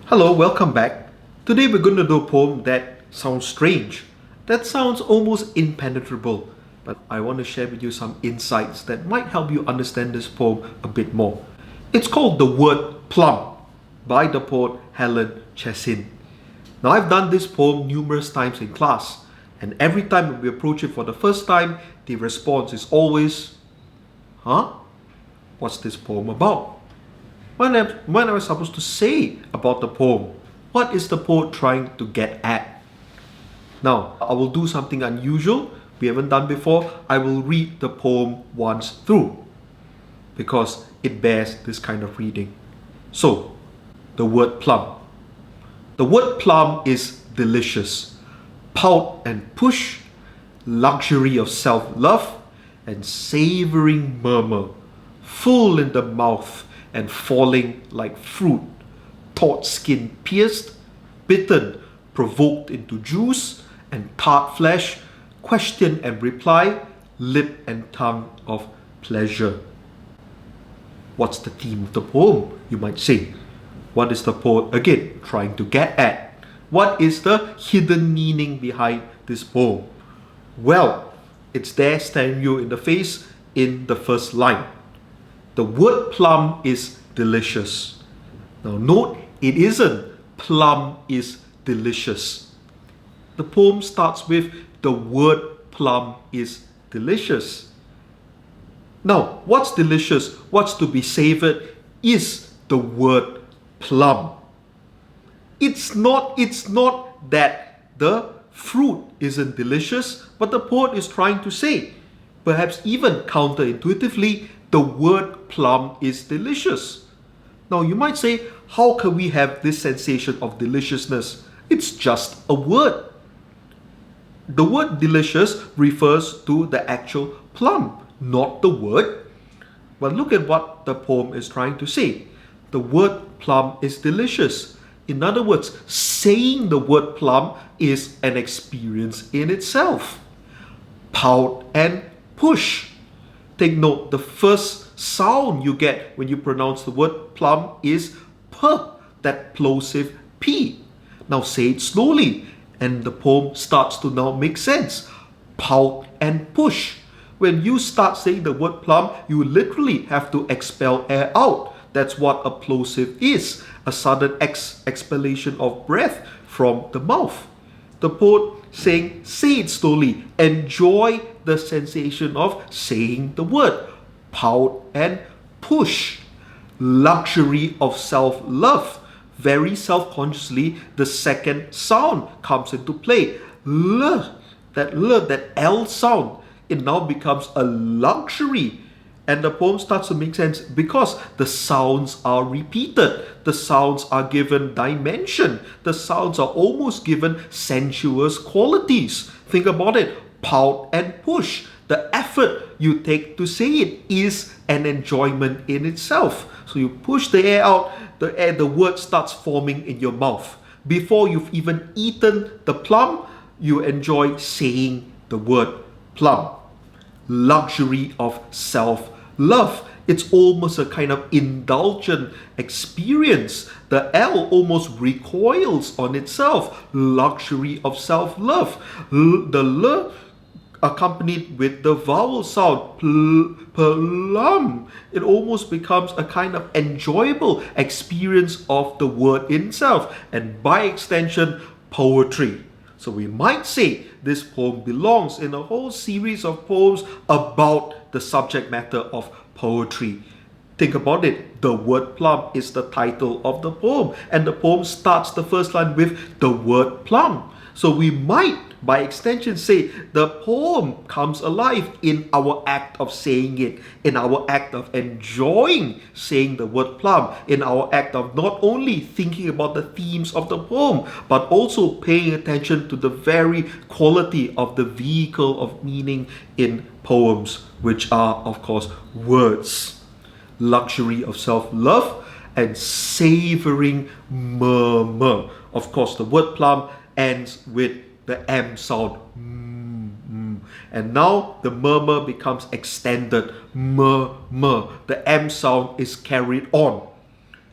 Hello, welcome back. Today we're going to do a poem that sounds strange, that sounds almost impenetrable, but I want to share with you some insights that might help you understand this poem a bit more. It's called The Word Plum by the poet Helen Chasin. Now, I've done this poem numerous times in class, and every time when we approach it for the first time, the response is always, huh? What's this poem about? What am I supposed to say about the poem? What is the poet trying to get at? Now, I will do something unusual we haven't done before. I will read the poem once through because it bears this kind of reading. So, the word plum. The word plum is delicious. Pout and push, luxury of self-love, and savoring murmur, full in the mouth and falling like fruit, taut skin pierced, bitten, provoked into juice, and tart flesh, question and reply, lip and tongue of pleasure. What's the theme of the poem, you might say? What is the poet again trying to get at? What is the hidden meaning behind this poem? Well, it's there staring you in the face in the first line. The word plum is delicious. Now note, it isn't plum is delicious. The poem starts with the word plum is delicious. Now, what's delicious, what's to be savored is the word plum. It's not that the fruit isn't delicious, but the poet is trying to say, perhaps even counterintuitively, the word plum is delicious. Now you might say, how can we have this sensation of deliciousness? It's just a word. The word delicious refers to the actual plum, not the word. But look at what the poem is trying to say. The word plum is delicious. In other words, saying the word plum is an experience in itself. Pout and push. Take note, the first sound you get when you pronounce the word plum is P, that plosive P. Now say it slowly, and the poem starts to now make sense. Pout and push. When you start saying the word plum, you literally have to expel air out. That's what a plosive is, a sudden expellation of breath from the mouth. The poet saying, say it slowly, enjoy the sensation of saying the word. Pout and push. Luxury of self-love. Very self-consciously, the second sound comes into play. That L sound, it now becomes a luxury. And the poem starts to make sense because the sounds are repeated. The sounds are given dimension. The sounds are almost given sensuous qualities. Think about it. Pout and push. The effort you take to say it is an enjoyment in itself. So you push the air out, the word starts forming in your mouth. Before you've even eaten the plum, you enjoy saying the word plum. Luxury of self-love. It's almost a kind of indulgent experience. The L almost recoils on itself. Luxury of self-love. The L accompanied with the vowel sound, plum. It almost becomes a kind of enjoyable experience of the word itself, and by extension, poetry. So we might say this poem belongs in a whole series of poems about the subject matter of poetry. Think about it. The word plum is the title of the poem, and the poem starts the first line with the word plum. So we might, by extension, say the poem comes alive in our act of saying it, in our act of enjoying saying the word plum, in our act of not only thinking about the themes of the poem, but also paying attention to the very quality of the vehicle of meaning in poems, which are, of course, words. Luxury of self-love and savoring murmur. Of course, the word plum ends with the M sound. And now the murmur becomes extended. The M sound is carried on.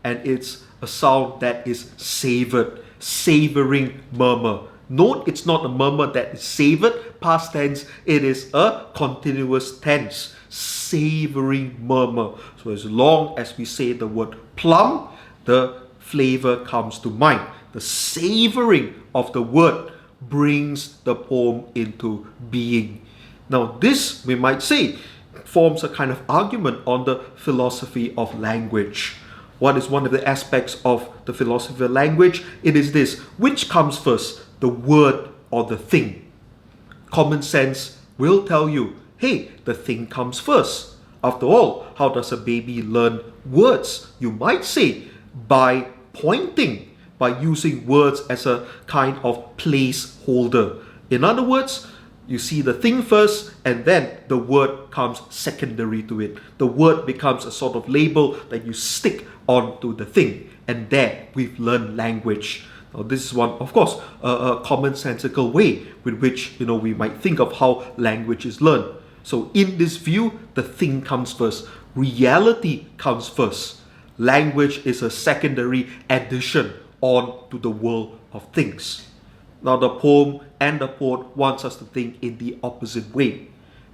And it's a sound that is savored, savoring murmur. Note it's not a murmur that is savored, past tense, it is a continuous tense, savoring murmur. So as long as we say the word plum, the flavor comes to mind. The savoring of the word brings the poem into being. Now this, we might say, forms a kind of argument on the philosophy of language. What is one of the aspects of the philosophy of language? It is this: which comes first, the word or the thing? Common sense will tell you, hey, the thing comes first. After all, how does a baby learn words? You might say by pointing, by using words as a kind of placeholder. In other words, you see the thing first, and then the word comes secondary to it. The word becomes a sort of label that you stick onto the thing, and there we've learned language. Now, this is one, of course, a commonsensical way with which we might think of how language is learned. So, in this view, the thing comes first. Reality comes first. Language is a secondary addition on to the world of things. Now the poem and the poet wants us to think in the opposite way,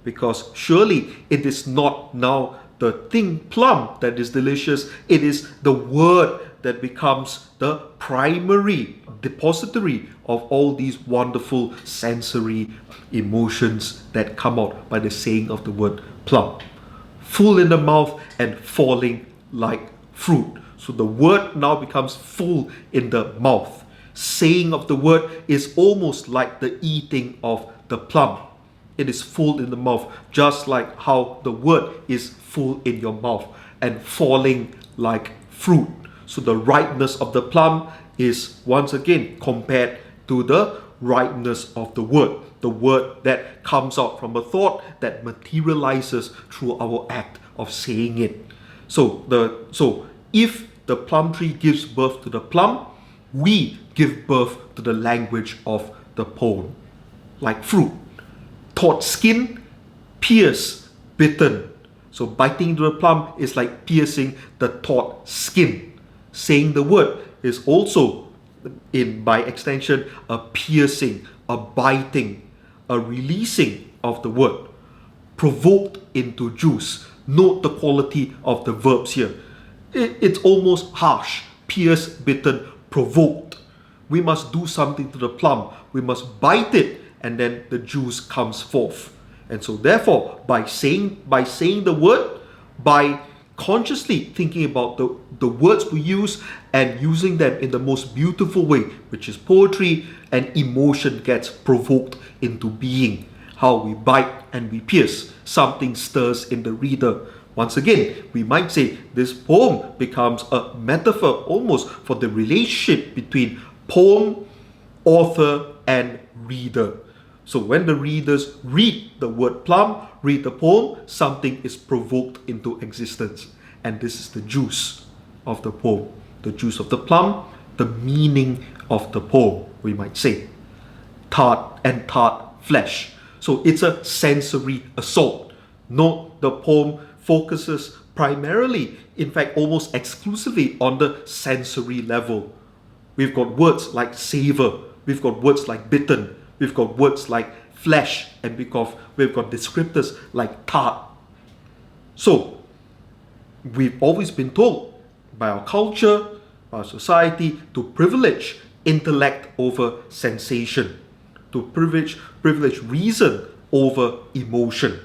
because surely it is not now the thing plum that is delicious, it is the word that becomes the primary depository of all these wonderful sensory emotions that come out by the saying of the word plum. Full in the mouth and falling like fruit. So the word now becomes full in the mouth. Saying of the word is almost like the eating of the plum. It is full in the mouth, just like how the word is full in your mouth and falling like fruit. So the ripeness of the plum is once again compared to the ripeness of the word that comes out from a thought that materializes through our act of saying it. So if the plum tree gives birth to the plum, we give birth to the language of the poem. Like fruit, taut skin, pierce, bitten. So biting into the plum is like piercing the taut skin. Saying the word is also, by extension, a piercing, a biting, a releasing of the word. Provoked into juice. Note the quality of the verbs here. It's almost harsh. Pierce, bitten, provoked. We must do something to the plum. We must bite it, and then the juice comes forth. And so therefore, by saying the word, by consciously thinking about the words we use and using them in the most beautiful way, which is poetry, and emotion gets provoked into being. How we bite and we pierce. Something stirs in the reader. Once again, we might say this poem becomes a metaphor almost for the relationship between poem, author, and reader. So when the readers read the word plum, read the poem, something is provoked into existence. And this is the juice of the poem. The juice of the plum, the meaning of the poem, we might say. Tart and tart flesh. So it's a sensory assault. Note the poem focuses primarily, in fact almost exclusively, on the sensory level. We've got words like savor, we've got words like bitten, we've got words like flesh, and we've got descriptors like tart. So we've always been told by our culture, by our society, to privilege intellect over sensation, to privilege reason over emotion,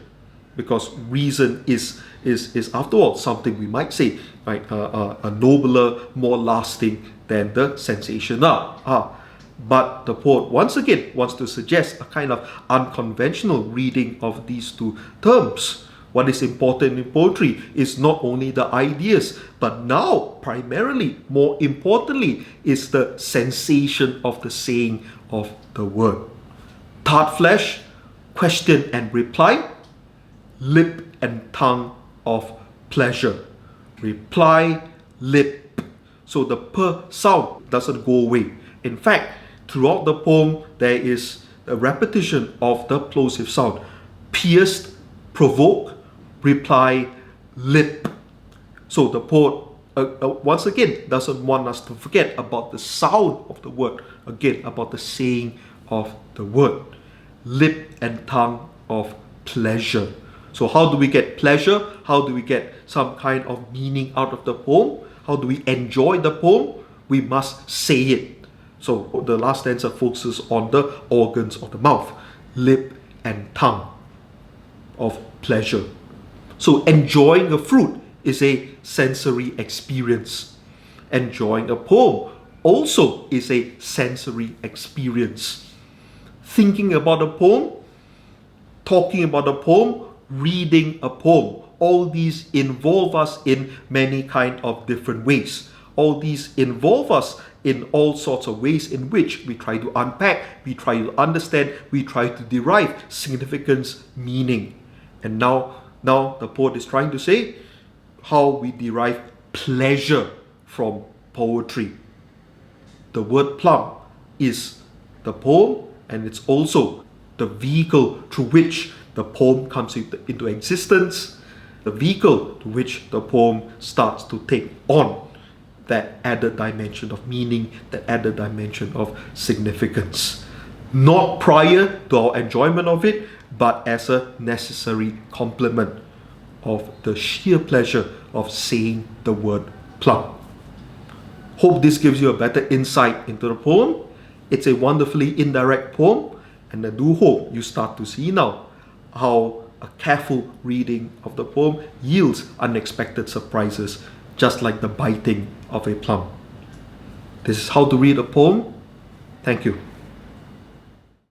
because reason is after all something we might say, right, a nobler, more lasting than the sensation are. But the poet once again wants to suggest a kind of unconventional reading of these two terms. What is important in poetry is not only the ideas, but now primarily, more importantly, is the sensation of the saying of the word. Tart flesh, question and reply, lip and tongue of pleasure. Reply, lip. So the per sound doesn't go away. In fact, throughout the poem, there is a repetition of the plosive sound. Pierced, provoke, reply, lip. So the poet once again, doesn't want us to forget about the sound of the word, again, about the saying of the word. Lip and tongue of pleasure. So how do we get pleasure? How do we get some kind of meaning out of the poem? How do we enjoy the poem? We must say it. So the last stanza focuses on the organs of the mouth, lip and tongue of pleasure. So enjoying a fruit is a sensory experience. Enjoying a poem also is a sensory experience. Thinking about a poem, talking about a poem, reading a poem, all these involve us in many kind of different ways. All these involve us in all sorts of ways in which we try to unpack, we try to understand, we try to derive significance, meaning. And now the poet is trying to say how we derive pleasure from poetry. The word plum is the poem, and it's also the vehicle through which the poem comes into existence, the vehicle to which the poem starts to take on that added dimension of meaning, that added dimension of significance. Not prior to our enjoyment of it, but as a necessary complement of the sheer pleasure of saying the word plum. Hope this gives you a better insight into the poem. It's a wonderfully indirect poem, and I do hope you start to see now how a careful reading of the poem yields unexpected surprises, just like the biting of a plum. This is how to read a poem. Thank you.